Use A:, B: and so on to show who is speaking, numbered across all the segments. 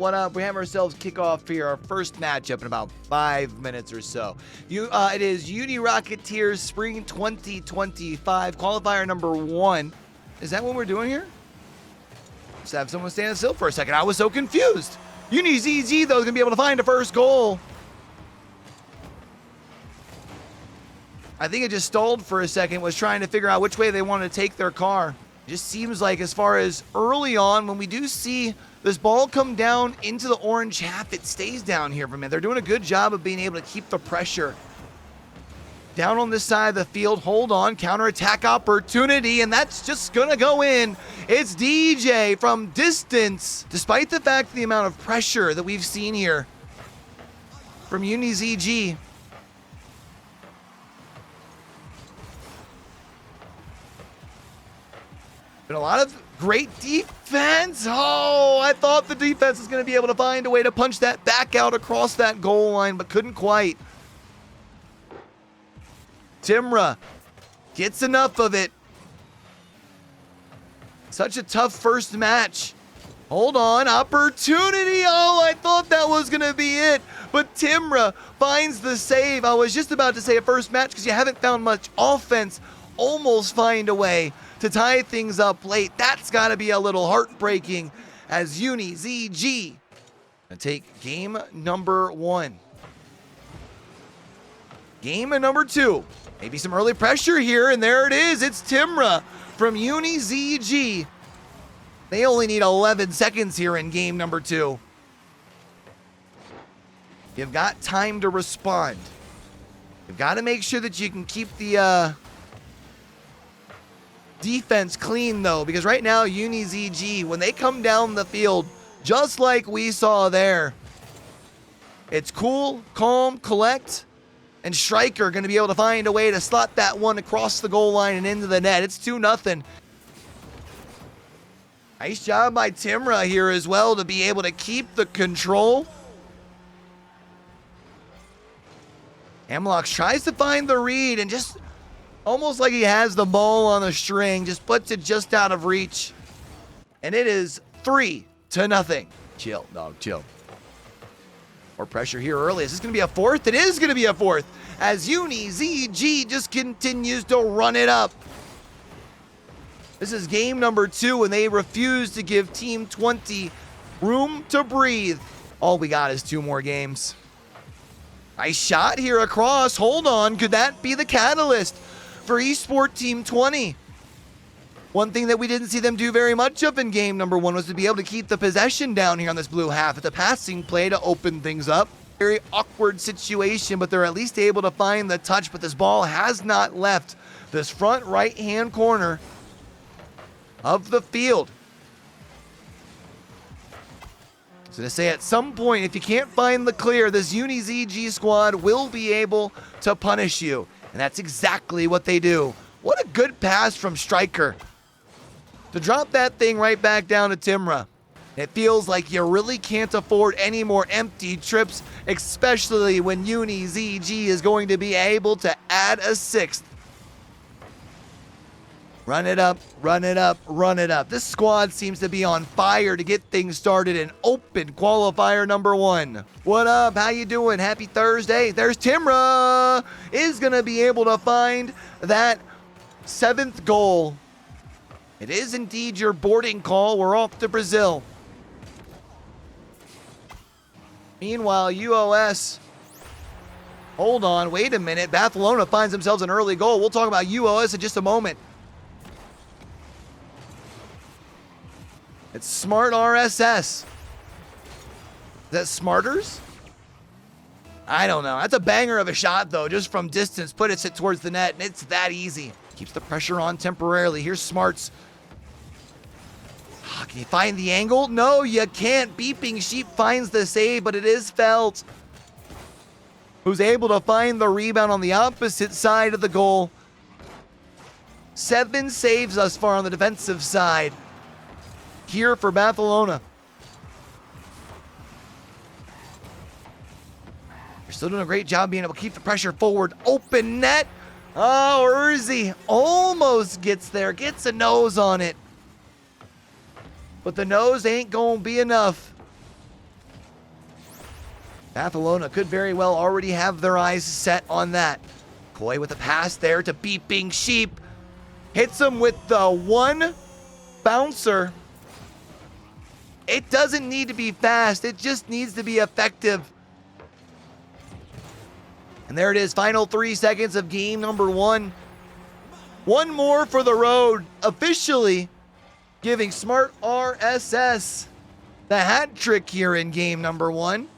A: What up? We have ourselves kickoff here, our first matchup in about 5 minutes or so. It is UniRocketeers Spring 2025 Qualifier number 1. Is that what we're doing here? Just have someone stand still for a second. I was so confused. UniZG, though, is going to be able to find a first goal. I think it just stalled for a second, was trying to figure out which way they want to take their car. It just seems like as far as early on, when we do see this ball come down into the orange half, it stays down here for a minute. They're doing a good job of being able to keep the pressure down on this side of the field. Hold on, counterattack opportunity, and that's just gonna go in. It's DJ from distance. Despite the fact the amount of pressure that we've seen here from UniZG, been a lot of great defense. Oh, I thought the defense was going to be able to find a way to punch that back out across that goal line, but couldn't quite. Timra gets enough of it. Such a tough first match. Hold on, opportunity. Oh, I thought that was going to be it, but Timra finds the save. I was just about to say a first match because you haven't found much offense. Almost find a way to tie things up late. That's got to be a little heartbreaking as UniZG take game number 1. Game number 2. Maybe some early pressure here, and there it is. It's Timra from UniZG. They only need 11 seconds here in game number 2. You've got time to respond. You've got to make sure that you can keep the defense clean, though, because right now UniZG, when they come down the field, just like we saw there, it's cool, calm, collect, and Striker going to be able to find a way to slot that one across the goal line and into the net. It's 2-0. Nice job by Timra here as well to be able to keep the control. Amlox tries to find the read and just almost like he has the ball on the string, just puts it just out of reach. And it is 3-0. Chill, dog, chill. More pressure here early. Is this going to be a fourth? It is going to be a fourth as UniZG just continues to run it up. This is game number 2, and they refuse to give Team Twente room to breathe. All we got is 2 more games. Nice shot here across. Hold on. Could that be the catalyst for Esport Team 20? One thing that we didn't see them do very much of in game number 1 was to be able to keep the possession down here on this blue half. It's a passing play to open things up. Very awkward situation, but they're at least able to find the touch, but this ball has not left this front right-hand corner of the field. So to say at some point, if you can't find the clear, this UniZG squad will be able to punish you. And that's exactly what they do. What a good pass from Striker to drop that thing right back down to Timra. It feels like you really can't afford any more empty trips, especially when UniZG is going to be able to add a 6th. Run it up, run it up, run it up. This squad seems to be on fire to get things started in open qualifier number 1. What up? How you doing? Happy Thursday. There's Timra. Is going to be able to find that 7th goal. It is indeed your boarding call. We're off to Brazil. Meanwhile, UOS. Hold on. Wait a minute. Bathelona finds themselves an early goal. We'll talk about UOS in just a moment. It's Smart RSS. Is that Smarters? I don't know. That's a banger of a shot, though. Just from distance, puts it towards the net, and it's that easy. Keeps the pressure on temporarily. Here's Smarts. Can you find the angle? No, you can't. Beeping Sheep finds the save, but it is Felt who's able to find the rebound on the opposite side of the goal. 7 saves thus far on the defensive side here for Bathelona. They're still doing a great job being able to keep the pressure forward. Open net. Oh, Urzi almost gets there, gets a nose on it. But the nose ain't gonna be enough. Bathelona could very well already have their eyes set on that. Koi with a pass there to Beeping Sheep. Hits him with the one bouncer. It doesn't need to be fast. It just needs to be effective. And there it is, final 3 seconds of game number 1. One more for the road, officially giving Smart RSS the hat trick here in game number 1.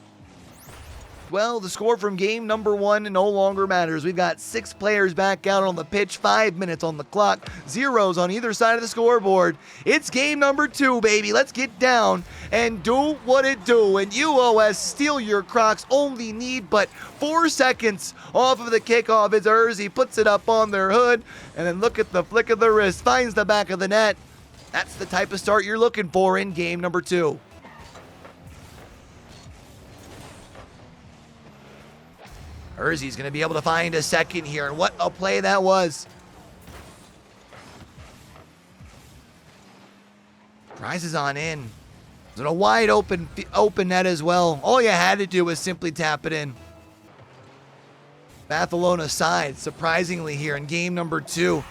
A: Well, the score from game number 1 no longer matters. We've got 6 players back out on the pitch, 5 minutes on the clock, zeros on either side of the scoreboard. It's game number 2, baby. Let's get down and do what it do. And UOS, steal your Crocs, only need but 4 seconds off of the kickoff as Urzi puts it up on their hood. And then look at the flick of the wrist, finds the back of the net. That's the type of start you're looking for in game number 2. Urzi's going to be able to find a second here, and what a play that was. Prizes on in. It's a wide open net as well. All you had to do was simply tap it in. Bathelona side, surprisingly here in game number 2.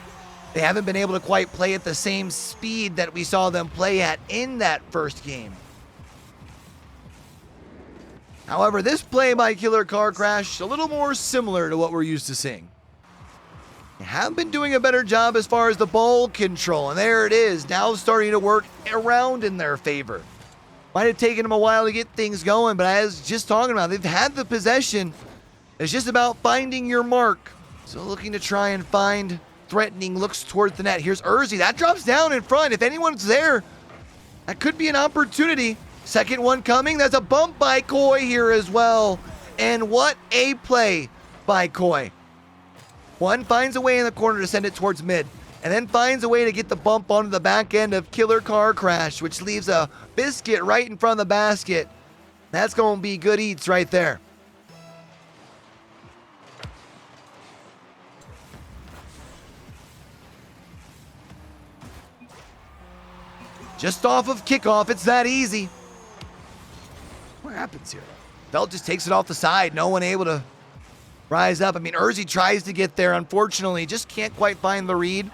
A: They haven't been able to quite play at the same speed that we saw them play at in that first game. However, this play by Killer Car Crash, a little more similar to what we're used to seeing. They have been doing a better job as far as the ball control, and there it is, now starting to work around in their favor. Might have taken them a while to get things going, but as just talking about, they've had the possession. It's just about finding your mark. So looking to try and find threatening looks towards the net. Here's Urzi, that drops down in front. If anyone's there, that could be an opportunity. Second one coming. There's a bump by Koi here as well. And what a play by Koi. One finds a way in the corner to send it towards mid. And then finds a way to get the bump onto the back end of Killer Car Crash, which leaves a biscuit right in front of the basket. That's going to be good eats right there. Just off of kickoff, it's that easy. What happens here? Belt just takes it off the side. No one able to rise up. I mean, Urzi tries to get there. Unfortunately, just can't quite find the read.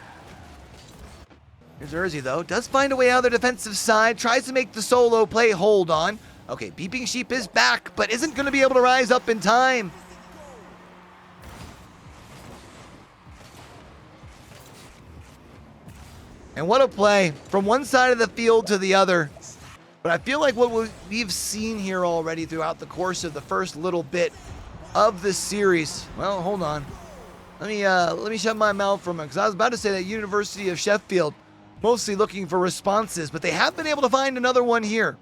A: Here's Urzi, though. Does find a way out of the defensive side. Tries to make the solo play. Hold on. Okay, Beeping Sheep is back, but isn't going to be able to rise up in time. And what a play from one side of the field to the other. But I feel like what we've seen here already throughout the course of the first little bit of the series. Well, hold on. Let me shut my mouth from it, because I was about to say that University of Sheffield mostly looking for responses, but they have been able to find another one here.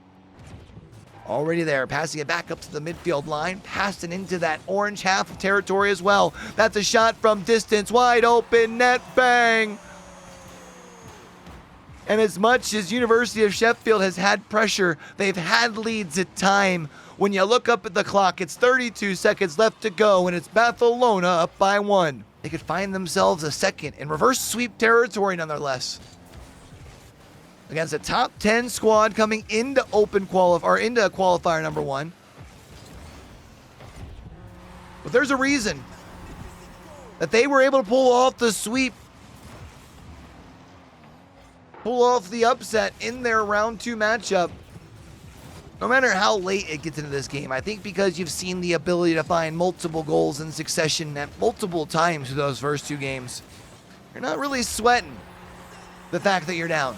A: Already there, passing it back up to the midfield line, passing into that orange half of territory as well. That's a shot from distance, wide open net, bang! And as much as University of Sheffield has had pressure, they've had leads at time. When you look up at the clock, it's 32 seconds left to go, and it's Bathelona up by 1. They could find themselves a second in reverse sweep territory nonetheless. Against a top 10 squad coming into into qualifier number 1. But there's a reason that they were able to pull off the sweep, pull off the upset in their round 2 matchup. No matter how late it gets into this game, I think because you've seen the ability to find multiple goals in succession at multiple times through those first 2 games, you're not really sweating the fact that you're down.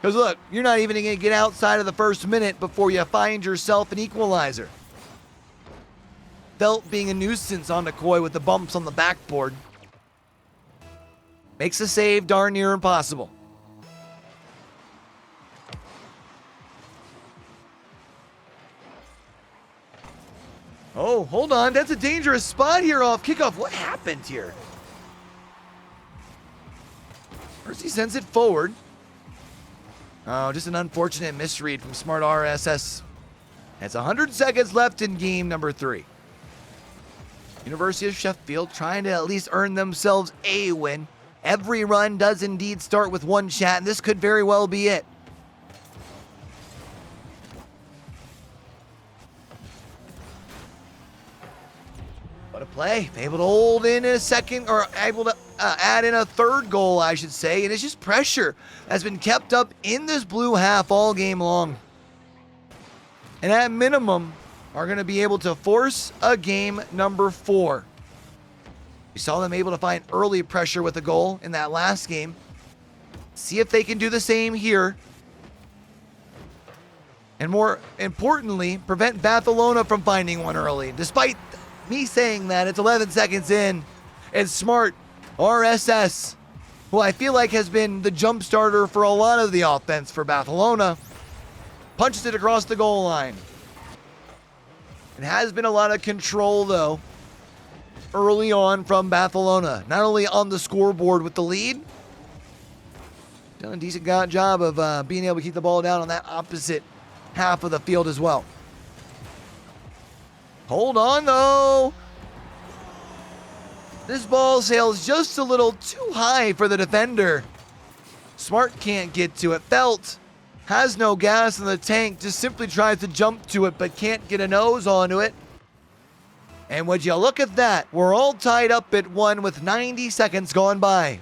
A: Because look, you're not even going to get outside of the first minute before you find yourself an equalizer. Belt being a nuisance on Koi with the bumps on the backboard makes a save darn near impossible. Oh, hold on. That's a dangerous spot here off kickoff. What happened here? First he sends it forward. Oh, just an unfortunate misread from Smart RSS. It's 100 seconds left in game number 3. University of Sheffield trying to at least earn themselves a win. Every run does indeed start with one shot, and this could very well be it. What a play. Able to hold in a second, or able to add in a third goal, I should say. And it's just pressure that's been kept up in this blue half all game long. And at minimum, are going to be able to force a game number 4. We saw them able to find early pressure with a goal in that last game. See if they can do the same here. And more importantly, prevent Bathelona from finding one early. Despite me saying that, it's 11 seconds in. It's smart RSS, who I feel like has been the jump starter for a lot of the offense for Bathelona. Punches it across the goal line. It has been a lot of control, though, early on from Bathelona. Not only on the scoreboard with the lead, done a decent job of being able to keep the ball down on that opposite half of the field as well. Hold on, though. This ball sails just a little too high for the defender. Smart can't get to it. Felt has no gas in the tank, just simply tries to jump to it, but can't get a nose onto it. And would you look at that? We're all tied up at 1 with 90 seconds gone by.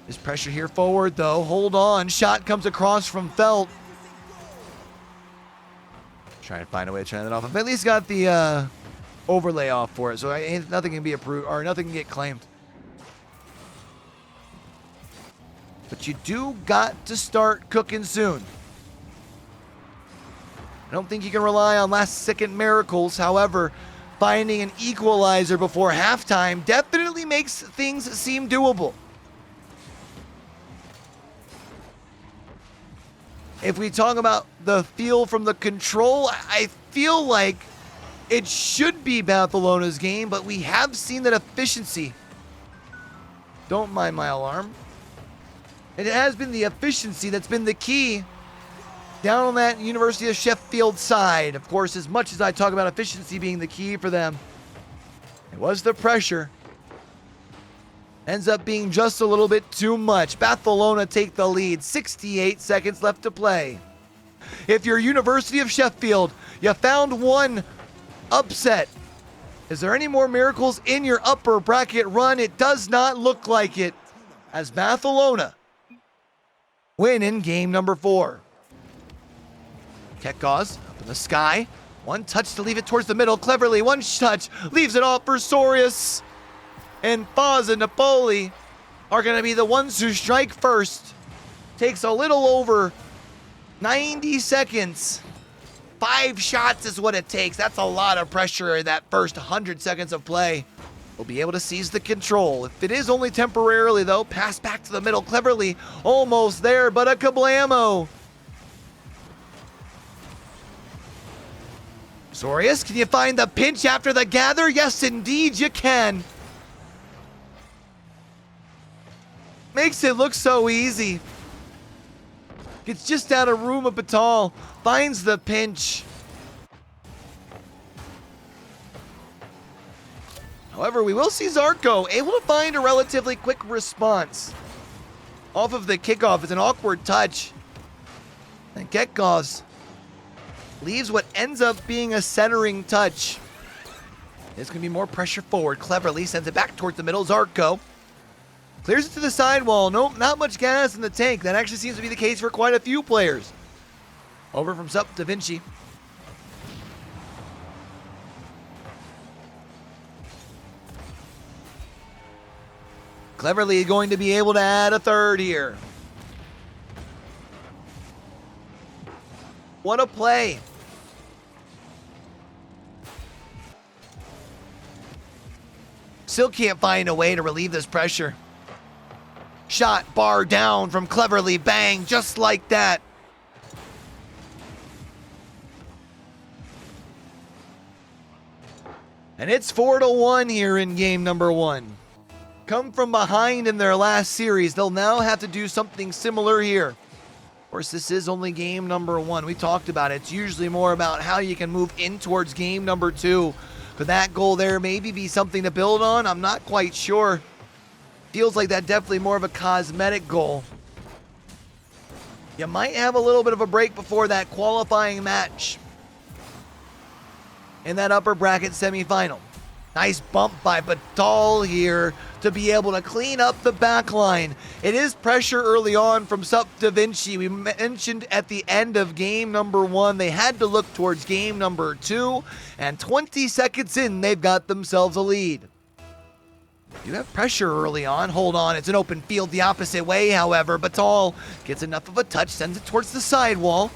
A: There's pressure here forward, though. Hold on. Shot comes across from Felt. Trying to find a way to turn that off. I've at least got the overlay off for it, so nothing can be approved, or nothing can get claimed. But you do got to start cooking soon. I don't think you can rely on last-second miracles. However, finding an equalizer before halftime definitely makes things seem doable. If we talk about the feel from the control, I feel like it should be Bathelona's game, but we have seen that efficiency. Don't mind my alarm. It has been the efficiency that's been the key down on that University of Sheffield side. Of course, as much as I talk about efficiency being the key for them, it was the pressure. Ends up being just a little bit too much. Bathelona take the lead. 68 seconds left to play. If you're University of Sheffield, you found one upset. Is there any more miracles in your upper bracket run? It does not look like it, as Bathelona win in game number 4. Kekos up in the sky. One touch to leave it towards the middle. Cleverly, one touch leaves it off for Sorius. And Fozza and Napoli are going to be the ones who strike first. Takes a little over 90 seconds. 5 shots is what it takes. That's a lot of pressure in that first 100 seconds of play. We'll be able to seize the control. If it is only temporarily, though, pass back to the middle. Cleverly, almost there, but a kablamo. Sorius, can you find the pinch after the gather? Yes, indeed, you can. Makes it look so easy. Gets just out of room of Batal. Finds the pinch. However, we will see Zarko able to find a relatively quick response off of the kickoff. It's an awkward touch. And Kekos leaves what ends up being a centering touch. There's going to be more pressure forward. Cleverly sends it back towards the middle. Zarko clears it to the sidewall. Nope, not much gas in the tank. That actually seems to be the case for quite a few players. Over from Sup to Vinci. Cleverly going to be able to add a third here. What a play. Still can't find a way to relieve this pressure. Shot bar down from Cleverly. Bang, just like that. And it's 4-1 here in game number 1. Come from behind in their last series. They'll now have to do something similar here. Of course, this is only game number 1. We talked about it. It's usually more about how you can move in towards game number 2. Could that goal there maybe be something to build on? I'm not quite sure. Feels like that definitely more of a cosmetic goal. You might have a little bit of a break before that qualifying match. in that upper bracket semifinal. Nice bump by Batal here to be able to clean up the back line. It is pressure early on from Sup Da Vinci. We mentioned at the end of game number 1, they had to look towards game number 2, and 20 seconds in, they've got themselves a lead. You have pressure early on. Hold on, it's an open field the opposite way, however. Batal gets enough of a touch, sends it towards the sidewall.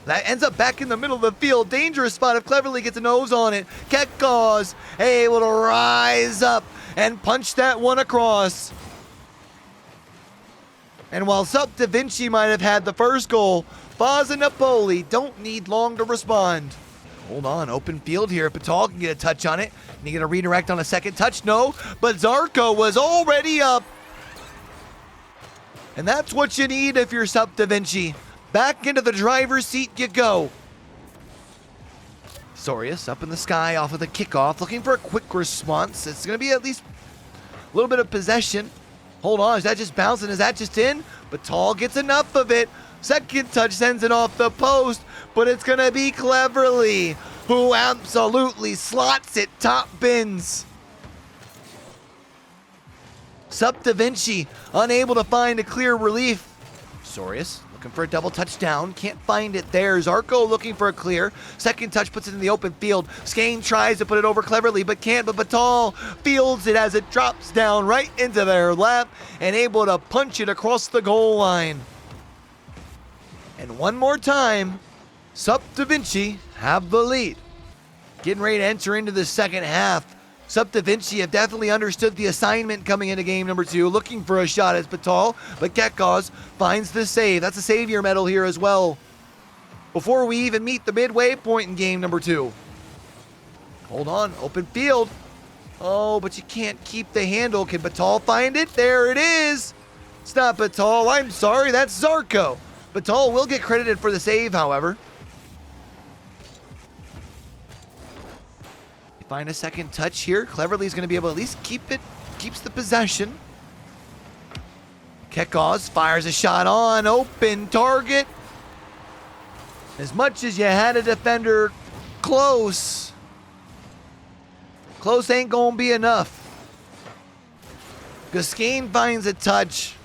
A: That ends up back in the middle of the field. Dangerous spot if Cleverly gets a nose on it. Kekos able to rise up and punch that one across. And while Sup Da Vinci might have had the first goal, Fozza and Napoli don't need long to respond. Hold on, open field here. Batal can get a touch on it. Can he get a redirect on a second touch? No, but Zarko was already up. And that's what you need if you're Sup Da Vinci. Back into the driver's seat you go. Sorius up in the sky off of the kickoff, looking for a quick response. It's going to be at least a little bit of possession. Hold on, is that just bouncing? Is that just in? Batal gets enough of it. Second touch sends it off the post, but it's going to be Cleverly, who absolutely slots it top bins. Sup Da Vinci unable to find a clear relief. Sorius looking for a double touchdown. Can't find it there. Zarko looking for a clear. Second touch puts it in the open field. Skane tries to put it over Cleverly, but can't. But Batal fields it as it drops down right into their lap and able to punch it across the goal line. And one more time, Sup Da Vinci have the lead. Getting ready to enter into the second half. Sup Da Vinci have definitely understood the assignment coming into game number 2, looking for a shot as Batal, but Kekos finds the save. That's a savior medal here as well. Before we even meet the midway point in game number 2. Hold on, open field. Oh, but you can't keep the handle. Can Batal find it? There it is. It's not Batal. I'm sorry, that's Zarko. Batal will get credited for the save, however. Find a second touch here. Cleverly is going to be able to at least keep it. Keeps the possession. Kekos fires a shot on. Open target. As much as you had a defender close, close ain't going to be enough. Skane finds a touch,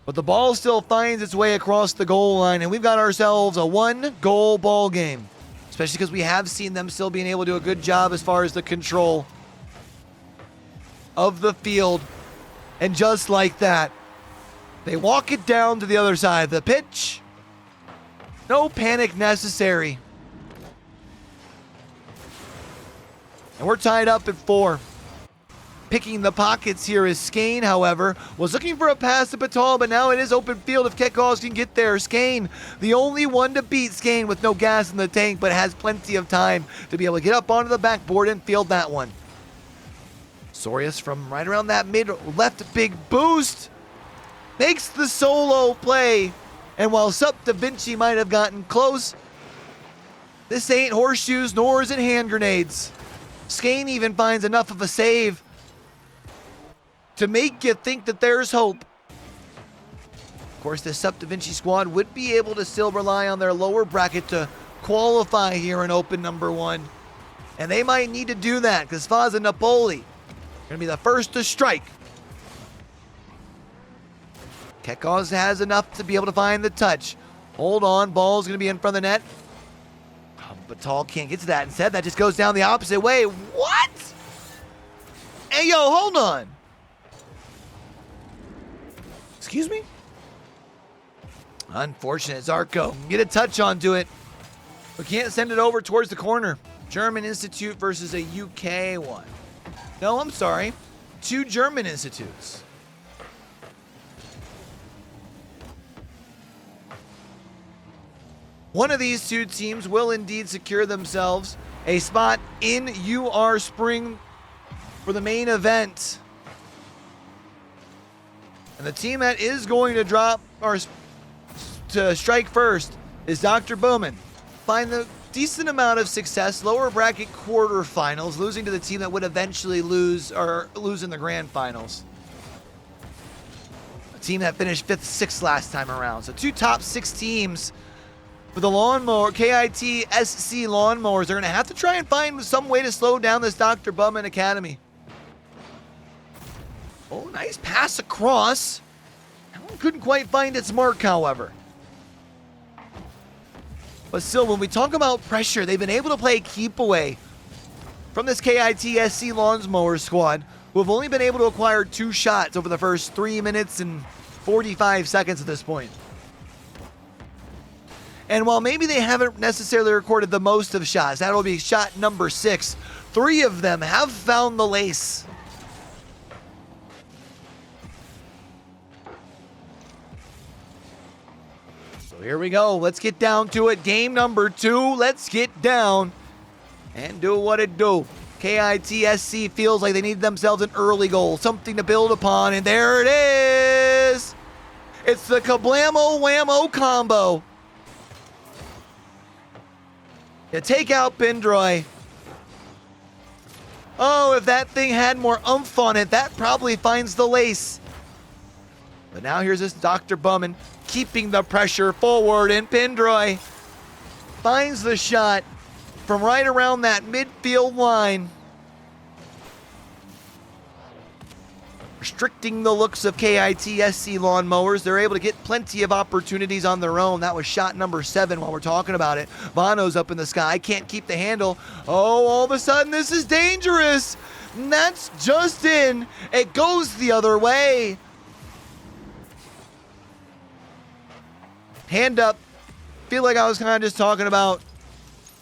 A: but the ball still finds its way across the goal line, and we've got ourselves a 1-goal ball game. Especially because we have seen them still being able to do a good job as far as the control of the field. And just like that, they walk it down to the other side of the pitch. No panic necessary. And we're tied up at 4. Picking the pockets here is Skane, however, was looking for a pass to Batal, but now it is open field if Kekos can get there. Skane, the only one to beat Skane with no gas in the tank, but has plenty of time to be able to get up onto the backboard and field that one. Sorius from right around that mid-left big boost makes the solo play. And while Sup Da Vinci might have gotten close, this ain't horseshoes nor is it hand grenades. Skane even finds enough of a save to make you think that there's hope. Of course, the Sup Da Vinci squad would be able to still rely on their lower bracket to qualify here in open number 1. And they might need to do that because Fozza and Napoli are going to be the first to strike. Kekos has enough to be able to find the touch. Hold on, ball's going to be in front of the net. Oh, Batal can't get to that. Instead, that just goes down the opposite way. What? Hey, yo, hold on. Excuse me? Unfortunate. Zarko get a touch onto it. We can't send it over towards the corner. German Institute versus a UK one. No, I'm sorry. 2 German institutes. One of these 2 teams will indeed secure themselves a spot in UR Spring for the main event. And the team that is going to drop or to strike first is Dr. Buhmann. Find the decent amount of success, lower bracket quarterfinals, losing to the team that would eventually lose in the grand finals. A team that finished 5th, 6th last time around. So 2 top 6 teams for the lawnmower, KIT SC Lawnmowers. They're going to have to try and find some way to slow down this Dr. Buhmann Academy. Oh, nice pass across. That one couldn't quite find its mark, however. But still, when we talk about pressure, they've been able to play keep away from this KIT SC Lawnmower squad, who have only been able to acquire 2 shots over the first 3 minutes and 45 seconds at this point. And while maybe they haven't necessarily recorded the most of shots, that'll be shot number 6, 3 of them have found the lace. So here we go. Let's get down to it. Game number 2. Let's get down and do what it do. KITSC feels like they need themselves an early goal, something to build upon, and there it is! It's the kablamo whammo combo. You take out Bindroy. Oh, if that thing had more oomph on it, that probably finds the lace. But now here's this Dr. Buhmann keeping the pressure forward, and Bindroy finds the shot from right around that midfield line. Restricting the looks of KITSC Lawnmowers. They're able to get plenty of opportunities on their own. That was shot number 7 while we're talking about it. Bono's up in the sky. Can't keep the handle. Oh, all of a sudden this is dangerous. And that's just in. It goes the other way. Hand up. Feel like I was kind of just talking about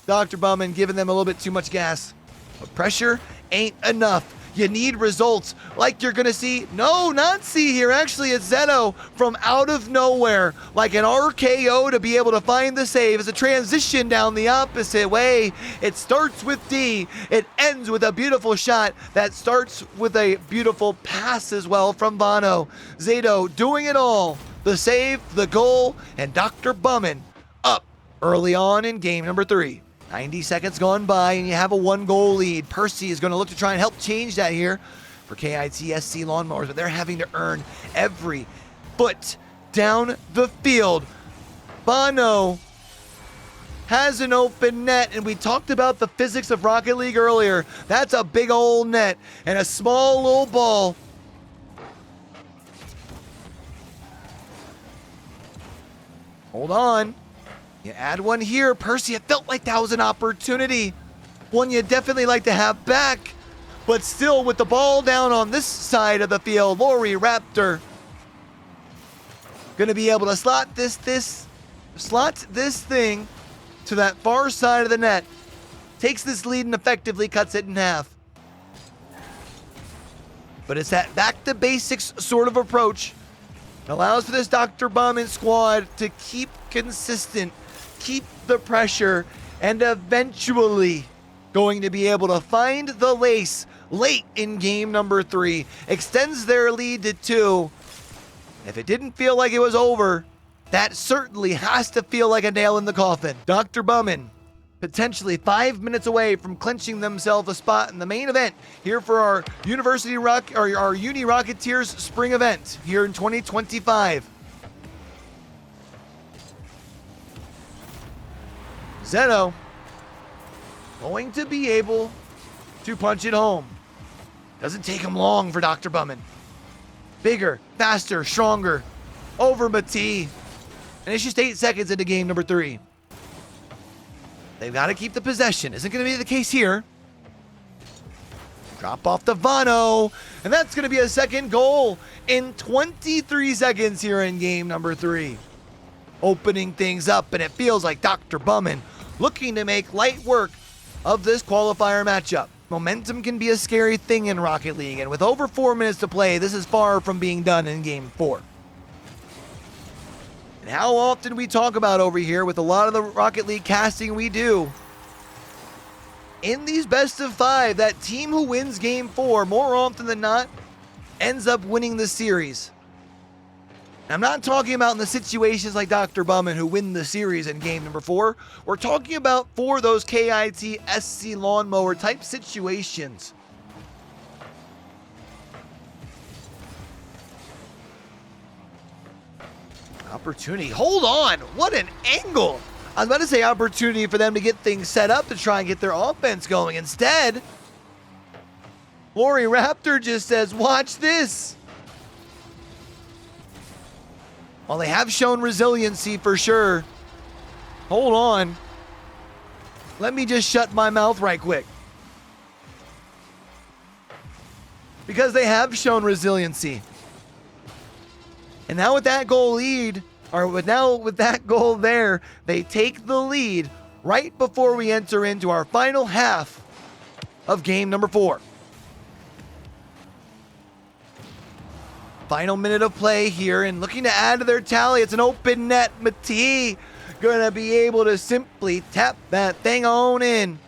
A: Dr. Buhmann giving them a little bit too much gas. But pressure ain't enough. You need results like you're going to see. No, not see here. Actually, it's Zeno from out of nowhere. Like an RKO to be able to find the save. It's a transition down the opposite way. It starts with D. It ends with a beautiful shot that starts with a beautiful pass as well from Bono. Zato doing it all. The save, the goal, and Dr. Buhmann up early on in game number 3. 90 seconds gone by, and you have a 1-goal lead. Percy is going to look to try and help change that here for KITSC Lawnmowers, but they're having to earn every foot down the field. Bono has an open net, and we talked about the physics of Rocket League earlier. That's a big old net and a small little ball. Hold on. You add one here. Percy, it felt like that was an opportunity. One you definitely like to have back. But still, with the ball down on this side of the field, Lori Raptor going to be able to slot this thing to that far side of the net. Takes this lead and effectively cuts it in half. But it's that back to basics sort of approach. It allows for this Dr. Buhmann squad to keep consistent, keep the pressure, and eventually going to be able to find the lace late in game number 3. Extends their lead to 2. If it didn't feel like it was over, that certainly has to feel like a nail in the coffin. Dr. Buhmann potentially 5 minutes away from clinching themselves a spot in the main event here for our our UniRocketeers spring event here in 2025. Zeno going to be able to punch it home. Doesn't take him long for Dr. Buhmann. Bigger, faster, stronger, over Mati. And it's just 8 seconds into game number 3. They've got to keep the possession. Isn't going to be the case here. Drop off to Vano. And that's going to be a second goal in 23 seconds here in game number 3. Opening things up, and it feels like Dr. Buhmann looking to make light work of this qualifier matchup. Momentum can be a scary thing in Rocket League, and with over 4 minutes to play, this is far from being done in game 4. And how often we talk about over here with a lot of the Rocket League casting we do, in these best of 5, that team who wins game 4 more often than not ends up winning the series. And I'm not talking about in the situations like Dr. Buhmann who win the series in game number 4. We're talking about for those KIT SC Lawnmower type situations. Opportunity. Hold on. What an angle. I was about to say opportunity for them to get things set up to try and get their offense going. Instead, Lori Raptor just says, watch this. While they have shown resiliency for sure. Hold on. Let me just shut my mouth right quick. Because they have shown resiliency. And now with that goal lead, or with that goal there, they take the lead right before we enter into our final half of game number 4. Final minute of play here, and looking to add to their tally. It's an open net. Matee gonna be able to simply tap that thing on in.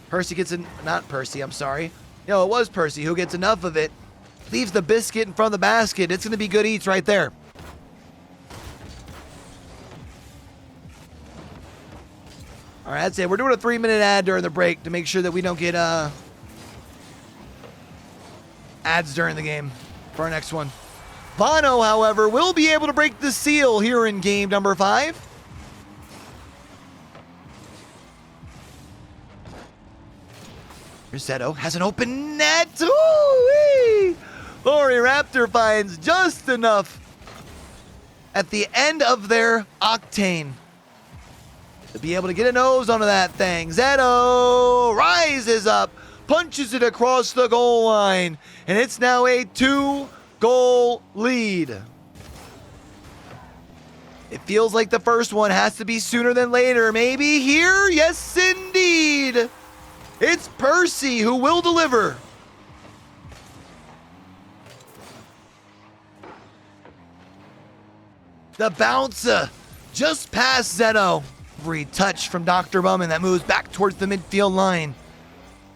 A: Percy gets not Percy, I'm sorry. No, it was Percy who gets enough of it. Leaves the biscuit in front of the basket. It's gonna be good eats right there. All right, that's it. We're doing a 3-minute ad during the break to make sure that we don't get ads during the game for our next one. Bono, however, will be able to break the seal here in game number 5. Rossetto has an open net. Ooh-wee! Lori Raptor finds just enough at the end of their octane to be able to get a nose onto that thing. Zetto rises up, punches it across the goal line, and it's now a 2-goal lead. It feels like the first one has to be sooner than later. Maybe here? Yes, indeed. It's Percy who will deliver. The bouncer just past Zetto. Retouch from Dr. Buhmann that moves back towards the midfield line.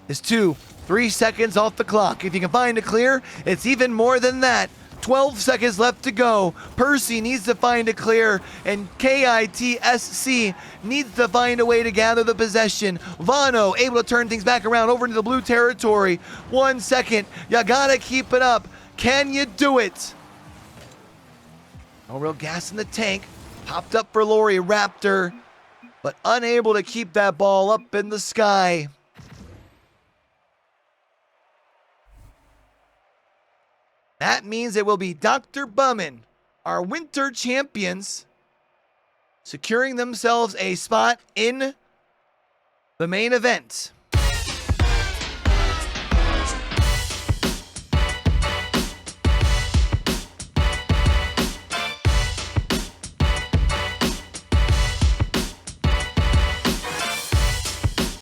A: Is 3 seconds off the clock. If you can find a clear, it's even more than that. 12 seconds left to go. Percy needs to find a clear, and KITSC needs to find a way to gather the possession. Vano able to turn things back around over into the blue territory. 1 second. You gotta keep it up. Can you do it? No real gas in the tank. Popped up for Lori Raptor, but unable to keep that ball up in the sky. That means it will be Dr. Buhmann, our winter champions, securing themselves a spot in the main event.